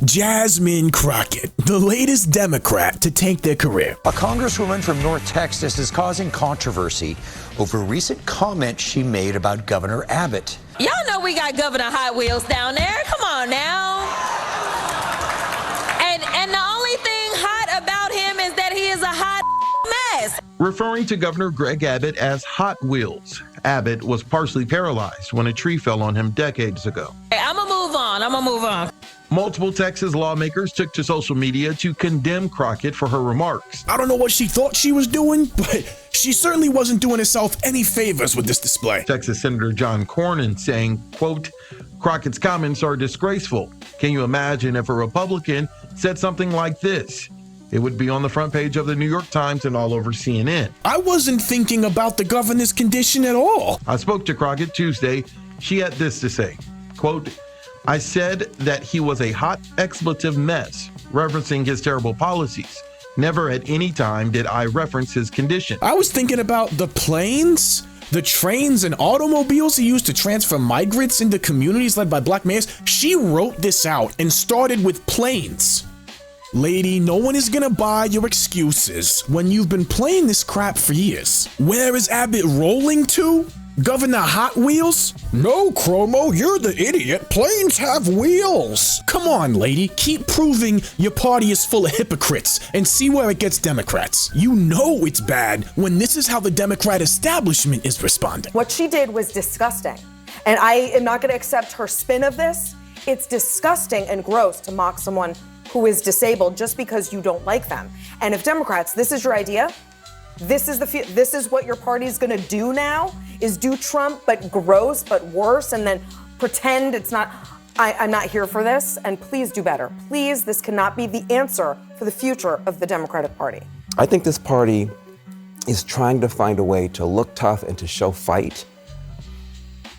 Jasmine Crockett, the latest Democrat to tank their career. A congresswoman from North Texas is causing controversy over recent comments she made about Governor Abbott. Y'all know we got Governor Hot Wheels down there. Come on now. And the only thing hot about him is that he is a hot mess. Referring to Governor Greg Abbott as Hot Wheels, Abbott was partially paralyzed when a tree fell on him decades ago. Hey, I'm gonna move on. Multiple Texas lawmakers took to social media to condemn Crockett for her remarks. I don't know what she thought she was doing, but she certainly wasn't doing herself any favors with this display. Texas Senator John Cornyn saying, quote, Crockett's comments are disgraceful. Can you imagine if a Republican said something like this? It would be on the front page of the New York Times and all over CNN. I wasn't thinking about the governor's condition at all. I spoke to Crockett Tuesday. She had this to say, quote, I said that he was a hot expletive mess, referencing his terrible policies. Never at any time did I reference his condition. I was thinking about the planes, the trains and automobiles he used to transfer migrants into communities led by black mayors. She wrote this out and started with planes. Lady, no one is gonna buy your excuses when you've been playing this crap for years. Where is Abbott rolling to? Governor Hot Wheels? No, Chromo, you're the idiot. Planes have wheels. Come on, lady. Keep proving your party is full of hypocrites and see where it gets Democrats. You know it's bad when this is how the Democrat establishment is responding. What she did was disgusting. And I am not going to accept her spin of this. It's disgusting and gross to mock someone who is disabled just because you don't like them. And if Democrats, this is your idea, this is what your party's gonna do now, is do Trump, but gross, but worse, and then pretend it's not. I'm not here for this, and please do better. Please, this cannot be the answer for the future of the Democratic Party. I think this party is trying to find a way to look tough and to show fight,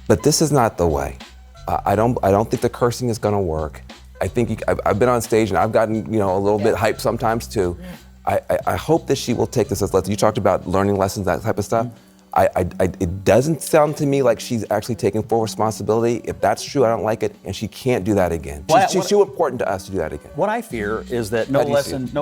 but this is not the way. I don't think the cursing is gonna work. I think I've been on stage and I've gotten a little bit hyped sometimes too. I hope that she will take this as lessons. You talked about learning lessons, that type of stuff. It doesn't sound to me like she's actually taking full responsibility. If that's true, I don't like it, and she can't do that again. She's too important to us to do that again. What I fear is that no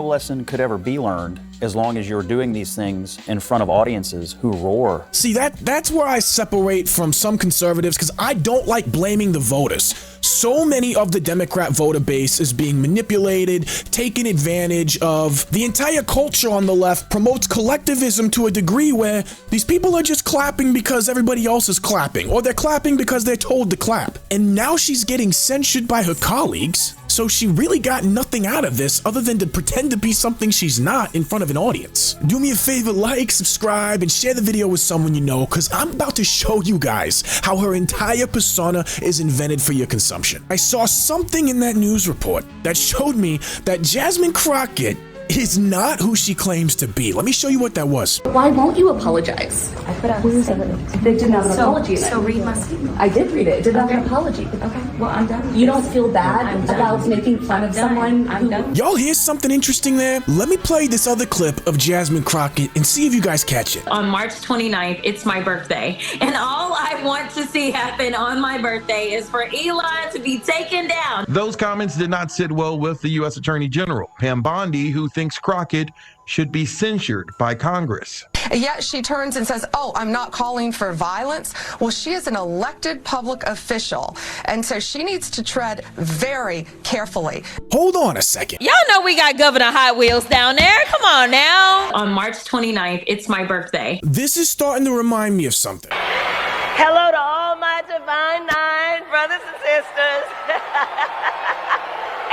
lesson could ever be learned as long as you're doing these things in front of audiences who roar. See, that's where I separate from some conservatives, because I don't like blaming the voters. So many of the Democrat voter base is being manipulated, taken advantage of. The entire culture on the left promotes collectivism to a degree where these people are just clapping because everybody else is clapping, or they're clapping because they're told to clap. And now she's getting censured by her colleagues, so she really got nothing out of this other than to pretend to be something she's not in front of an audience. Do me a favor, like, subscribe, and share the video with someone you know, because I'm about to show you guys how her entire persona is invented for your consumption. I saw something in that news report that showed me that Jasmine Crockett is not who she claims to be. Let me show you what that was. Why won't you apologize? I put out a statement. They didn't have an apology in it. So read my statement. I did read it. It didn't have an apology. Okay, well, I'm done. You don't feel bad about making fun of someone? I'm done. Y'all hear something interesting there? Let me play this other clip of Jasmine Crockett and see if you guys catch it. On March 29th, it's my birthday. And all I want to see happen on my birthday is for Elon to be taken down. Those comments did not sit well with the U.S. Attorney General, Pam Bondi, who thinks Crockett should be censured by Congress. Yet she turns and says, oh, I'm not calling for violence. Well, she is an elected public official, and so she needs to tread very carefully. Hold on a second. Y'all know we got Governor Hot Wheels down there. Come on now. On March 29th, it's my birthday. This is starting to remind me of something. Hello to all my divine nine brothers and sisters.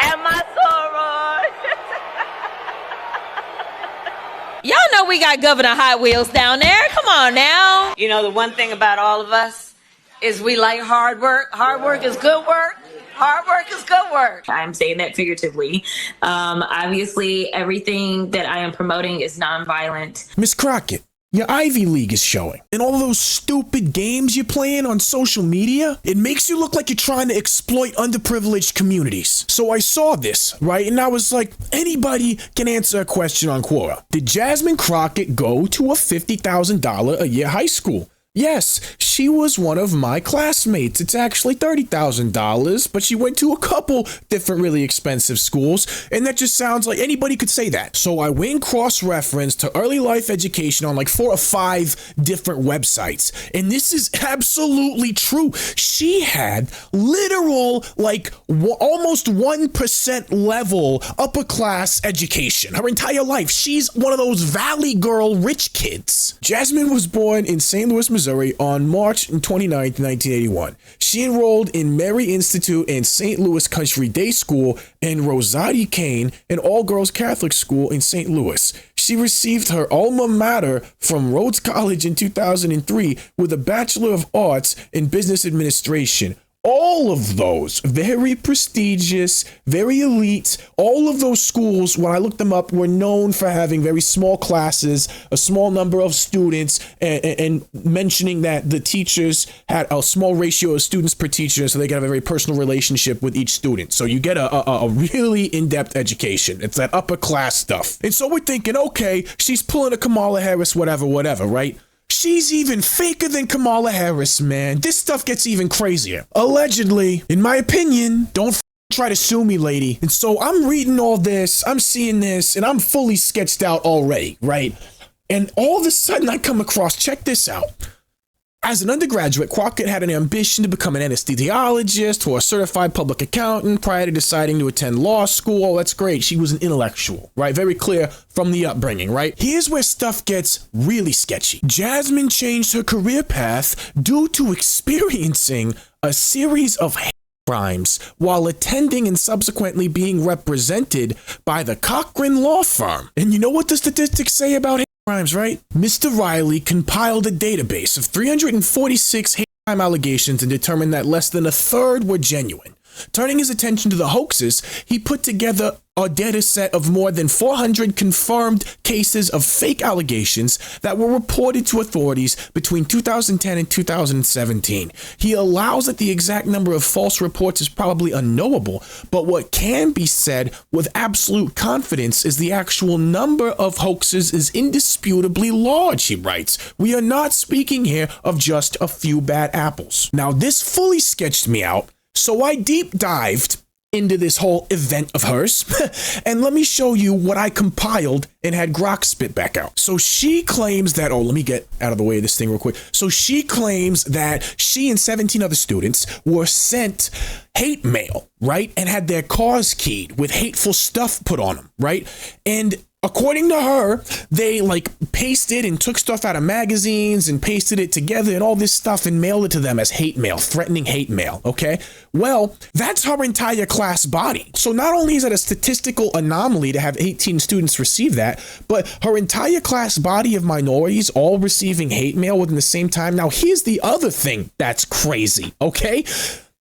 And my sorors. Y'all know we got Governor Hot Wheels down there. Come on now. You know, the one thing about all of us is we like hard work. Hard work is good work. Hard work is good work. I'm saying that figuratively. Obviously, everything that I am promoting is nonviolent. Miss Crockett, your Ivy League is showing. And all those stupid games you're playing on social media, it makes you look like you're trying to exploit underprivileged communities. So I saw this, right? And I was like, anybody can answer a question on Quora. Did Jasmine Crockett go to a $50,000 a year high school? Yes, she was one of my classmates. It's actually $30,000, but she went to a couple different really expensive schools, and that just sounds like anybody could say that. So I went cross-reference to early life education on like 4 or 5 different websites, and this is absolutely true. She had literal like almost 1% level upper class education her entire life. She's one of those Valley Girl rich kids. Jasmine was born in St. Louis, Missouri on March 29th, 1981. She enrolled in Mary Institute and St. Louis Country Day School and Rosati Kane, an all-girls Catholic school in St. Louis. She received her alma mater from Rhodes College in 2003 with a Bachelor of Arts in Business Administration. All of those very prestigious, very elite, all of those schools, when I looked them up, were known for having very small classes, a small number of students, and mentioning that the teachers had a small ratio of students per teacher, so they could have a very personal relationship with each student. So you get a really in-depth education. It's that upper class stuff. And so we're thinking, okay, she's pulling a Kamala Harris, whatever, right? She's even faker than Kamala Harris, man. This stuff gets even crazier. Allegedly, in my opinion, don't try to sue me, lady. And so I'm reading all this, I'm seeing this, and I'm fully sketched out already, right? And all of a sudden I come across, check this out. As an undergraduate, Crockett had an ambition to become an anesthesiologist or a certified public accountant prior to deciding to attend law school. Oh, that's great. She was an intellectual, right? Very clear from the upbringing, right? Here's where stuff gets really sketchy. Jasmine changed her career path due to experiencing a series of hate crimes while attending and subsequently being represented by the Cochran law firm. And you know what the statistics say about hate crimes, right? Mr. Riley compiled a database of 346 hate crime allegations and determined that less than a third were genuine. Turning his attention to the hoaxes, he put together a data set of more than 400 confirmed cases of fake allegations that were reported to authorities between 2010 and 2017. He allows that the exact number of false reports is probably unknowable, but what can be said with absolute confidence is the actual number of hoaxes is indisputably large, he writes. We are not speaking here of just a few bad apples. Now, this fully sketched me out, so I deep dived into this whole event of hers, and let me show you what I compiled and had Grok spit back out. So she claims that, oh, let me get out of the way of this thing real quick. So she claims that she and 17 other students were sent hate mail, right? And had their cars keyed with hateful stuff put on them, right? And according to her, they like pasted and took stuff out of magazines and pasted it together and all this stuff and mailed it to them as hate mail, threatening hate mail, okay? Well, that's her entire class body. So not only is it a statistical anomaly to have 18 students receive that, but her entire class body of minorities all receiving hate mail within the same time. Now, here's the other thing that's crazy, okay?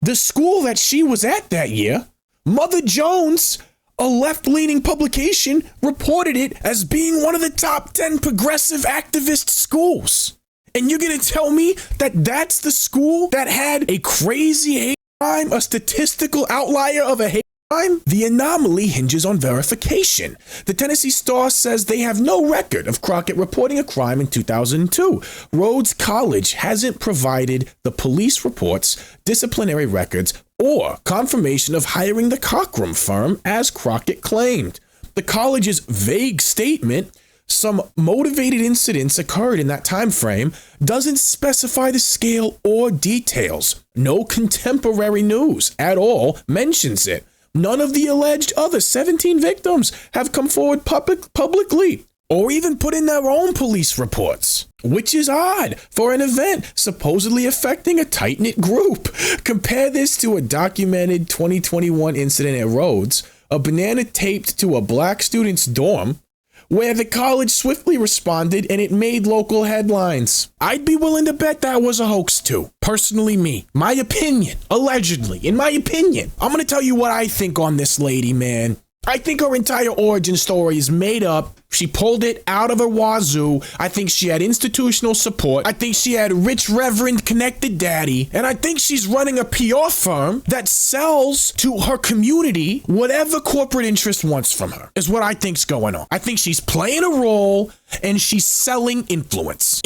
The school that she was at that year, Mother Jones, a left-leaning publication, reported it as being one of the top 10 progressive activist schools. And you're going to tell me that that's the school that had a crazy hate crime, a statistical outlier of a hate crime? The anomaly hinges on verification. The Tennessee Star says they have no record of Crockett reporting a crime in 2002. Rhodes College hasn't provided the police reports, disciplinary records, or confirmation of hiring the Cochran firm as Crockett claimed. The college's vague statement, some motivated incidents occurred in that time frame, doesn't specify the scale or details. No contemporary news at all mentions it. None of the alleged other 17 victims have come forward publicly or even put in their own police reports, which is odd for an event supposedly affecting a tight-knit group. Compare this to a documented 2021 incident at Rhodes, a banana taped to a black student's dorm, where the college swiftly responded and it made local headlines. I'd be willing to bet that was a hoax too. Personally, me. My opinion. Allegedly. In my opinion. I'm gonna tell you what I think on this lady, man. I think her entire origin story is made up She pulled it out of her wazoo. I think she had institutional support. I think she had rich reverend connected daddy. And I think she's running a PR firm that sells to her community whatever corporate interest wants from her, is what I think's going on. I think she's playing a role and she's selling influence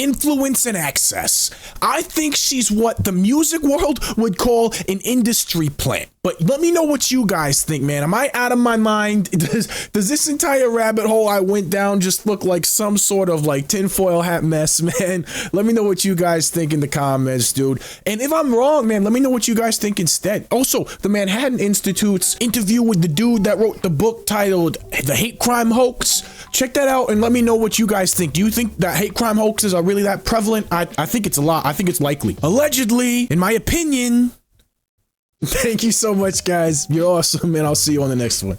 and access. I think she's what the music world would call an industry plant. But let me know what you guys think, man. Am I out of my mind? Does this entire rabbit hole I went down just look like some sort of like tinfoil hat mess, man? Let me know what you guys think in the comments, dude. And if I'm wrong, man, let me know what you guys think instead. Also, the Manhattan Institute's interview with the dude that wrote the book titled The Hate Crime Hoax. Check that out and let me know what you guys think. Do you think that hate crime hoaxes are really that prevalent? I think it's a lot. I think it's likely. Allegedly, in my opinion. Thank you so much, guys. You're awesome, and I'll see you on the next one.